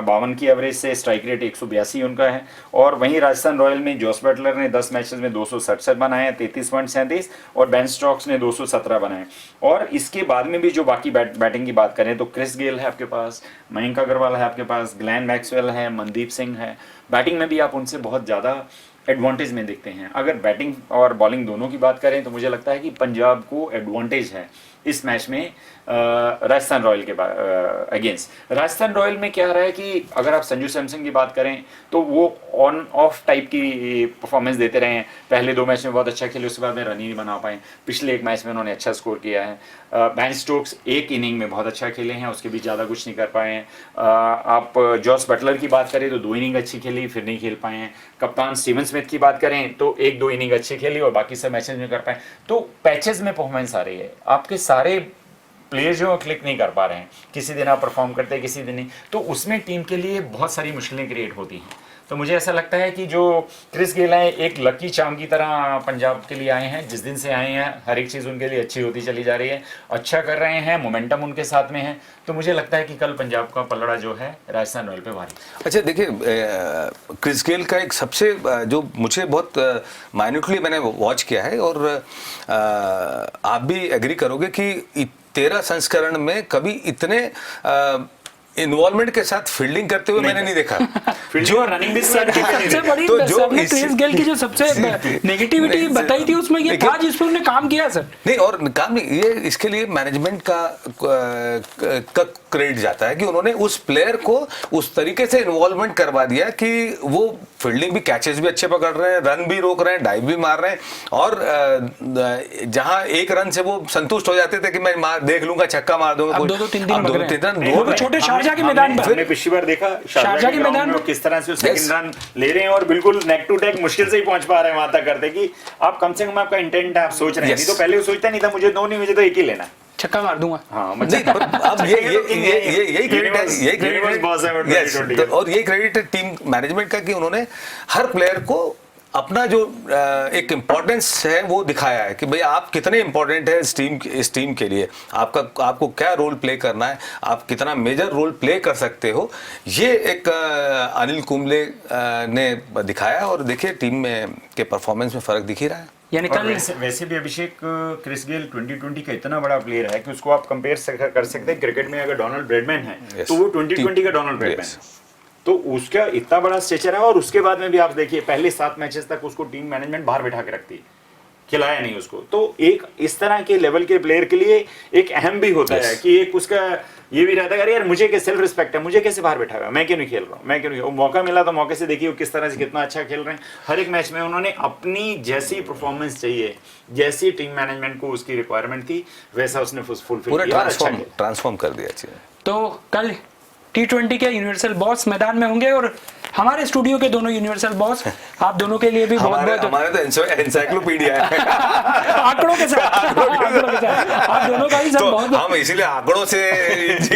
52 की एवरेज से। स्ट्राइक रेट 182 उनका है। और वहीं राजस्थान रॉयल में जॉस बटलर ने 10 मैचेस में 267 बनाए हैं 33.37 और बेन स्टोक्स ने 217 बनाए। और इसके बाद में भी जो बाकी बैटिंग की बात करें तो क्रिस गेल है आपके पास, मयंक अग्रवाल है आपके पास, ग्लेन मैक्सवेल है, मनदीप सिंह है। बैटिंग में भी आप उनसे बहुत ज़्यादा एडवांटेज में दिखते हैं। अगर बैटिंग और बॉलिंग दोनों की बात करें तो मुझे लगता है कि पंजाब को एडवांटेज है इस मैच में राजस्थान रॉयल के अगेंस्ट। राजस्थान रॉयल में क्या रहा है कि अगर आप संजू सैमसन की बात करें तो वो ऑन ऑफ टाइप की परफॉर्मेंस देते रहे हैं। पहले 2 मैच में बहुत अच्छा खेले, उसके बाद में रन ही नहीं बना पाए। पिछले 1 मैच में उन्होंने अच्छा स्कोर किया है। बेन स्टोक्स 1 इनिंग में बहुत अच्छा खेले हैं, उसके भी ज़्यादा कुछ नहीं कर पाए हैं। आप जॉस बटलर की बात करें तो 2 इनिंग अच्छी खेली फिर नहीं खेल पाए हैं। कप्तान स्टीवन स्मिथ की बात करें तो 1-2 इनिंग अच्छी खेली और बाकी सब मैचेस में कर पाए। तो पैचेस में परफॉर्मेंस आ रही है। आपके सारे प्लेयर जो क्लिक नहीं कर पा रहे हैं, किसी दिन आप परफॉर्म करते हैं किसी दिन नहीं, तो उसमें टीम के लिए बहुत सारी मुश्किलें क्रिएट होती हैं। तो मुझे ऐसा लगता है कि जो क्रिस गेल हैं एक लकी चार्म की तरह पंजाब के लिए आए हैं। जिस दिन से आए हैं हर एक चीज़ उनके लिए अच्छी होती चली जा रही है, अच्छा कर रहे हैं, मोमेंटम उनके साथ में है। तो मुझे लगता है कि कल पंजाब का पलड़ा जो है राजस्थान रॉयल पे भारी। अच्छा देखिए, क्रिस गेल का एक सबसे जो मुझे बहुत माइन्यूटली मैंने वॉच किया है और आप भी एग्री करोगे कि 13 संस्करण में कभी इतने इन्वॉल्वमेंट के साथ फील्डिंग करते हुए मैंने नहीं देखा। जो रनिंग भी सबसे बड़ी तो जो सबने क्रिस गेल की जो सबसे नेगेटिविटी बताई थी उसमें ये था जिस पर उन्होंने काम किया सर। नहीं, और काम नहीं, ये इसके लिए मैनेजमेंट का क्रेडिट जाता है कि उन्होंने उस प्लेयर को उस तरीके से इन्वॉल्वमेंट करवा दिया कि वो फील्डिंग भी, कैचेस भी अच्छे पकड़ रहे हैं, रन भी रोक रहे हैं, डाइव भी मार रहे हैं। और जहां 1 रन से वो संतुष्ट हो जाते थे कि मैं देख लूंगा, छक्का मार दूंगा, 2-3 छोटे शारजाह के मैदान पर हमने पिछली बार देखा शारजाह के मैदान में किस तरह से सेकंड रन ले रहे हैं और बिल्कुल नेक टू नेक मुश्किल से ही पहुंच पा रहे हैं वहां तक करते कि आप कम से कम आपका इंटेंट है, आप सोच रहे हैं। नहीं तो पहले वो सोचता नहीं था मुझे 2 नहीं, मुझे तो 1 ही लेना, छक्का मार दूंगा। हाँ, मतलब अब यही क्रेडिट है और यही क्रेडिट है टीम मैनेजमेंट का कि उन्होंने हर प्लेयर को अपना जो एक इम्पोर्टेंस है वो दिखाया है कि भाई आप कितने इम्पोर्टेंट है इस टीम के लिए, आपको क्या रोल प्ले करना है, आप कितना मेजर रोल प्ले कर सकते हो। ये एक अनिल कुंबले ने दिखाया और देखिए टीम में के परफॉर्मेंस में फर्क दिख ही रहा है। यानी कल वैसे भी अभिषेक क्रिस गेल 2020 का इतना बड़ा प्लेयर है कि उसको आप कंपेयर कर सकते हैं क्रिकेट में। अगर डोनाल्ड ब्रैडमैन है तो वो 2020 का डोनाल्ड ब्रैडमैन है, तो उसका इतना बड़ा स्ट्रेचर है। और उसके बाद में भी आप देखिए पहले 7 मैचेस तक उसको टीम मैनेजमेंट बाहर बैठा के रखती है, खिलाया नहीं उसको। तो एक इस तरह के लेवल के प्लेयर के लिए एक अहम भी होता है कि एक उसका ये भी रहता है अरे यार मुझे क्या सेल्फ रिस्पेक्ट है, मुझे कैसे बाहर बैठा हुआ, मैं क्यों नहीं खेल रहा हूँ, मैं क्यों नहीं। मौका मिला तो मौके से देखिए वो किस तरह से कितना अच्छा खेल रहे हैं। हर एक मैच में उन्होंने अपनी जैसी परफॉर्मेंस चाहिए, जैसी टीम मैनेजमेंट को उसकी रिक्वायरमेंट थी, वैसा उसने फुलफिल किया, ट्रांसफॉर्म कर दिया। तो कल T20 के यूनिवर्सल बॉस मैदान में होंगे और हमारे स्टूडियो के दोनों यूनिवर्सल बॉस आप दोनों के लिए भी बहुत हमारे तो एनसाइक्लोपीडिया है आंकड़ों के साथ आप दोनों का ही सब बहुत हम इसीलिए आंकड़ों से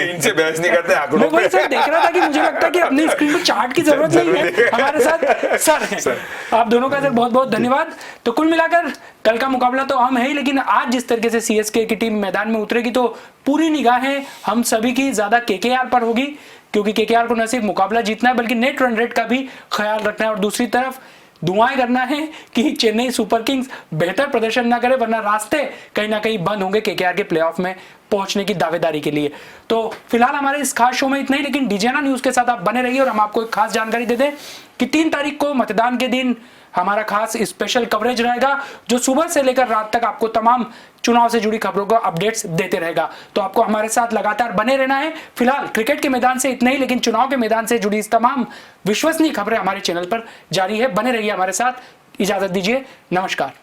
इनसे बहस नहीं करते। आंकड़ों पे सर देख रहा था कि मुझे लगता है कि अपनी स्क्रीन पर चार्ट की जरूरत नहीं है, हमारे साथ सर हैं। आप दोनों का सर बहुत बहुत धन्यवाद। तो कुल मिलाकर कल का मुकाबला तो अहम है ही, लेकिन आज जिस तरीके से सीएसके की टीम मैदान में उतरेगी तो पूरी निगाहें हम सभी की ज्यादा केकेआर पर होगी, क्योंकि केकेआर को न सिर्फ मुकाबला जीतना है बल्कि नेट रन रेट का भी ख्याल रखना है और दूसरी तरफ दुआएं करना है कि चेन्नई सुपर किंग्स बेहतर प्रदर्शन ना करे, वरना रास्ते कहीं ना कहीं बंद होंगे केकेआर के प्लेऑफ में पहुंचने की दावेदारी के लिए। तो फिलहाल हमारे इस खास शो में इतना ही, लेकिन डीजेना न्यूज के साथ आप बने रहिए और हम आपको एक खास जानकारी दे दें कि 3 तारीख को मतदान के दिन हमारा खास स्पेशल कवरेज रहेगा, जो सुबह से लेकर रात तक आपको तमाम चुनाव से जुड़ी खबरों को अपडेट्स देते रहेगा। तो आपको हमारे साथ लगातार बने रहना है। फिलहाल क्रिकेट के मैदान से इतना ही, लेकिन चुनाव के मैदान से जुड़ी इस तमाम विश्वसनीय खबरें हमारे चैनल पर जारी है। बने रहिए हमारे साथ। इजाजत दीजिए, नमस्कार।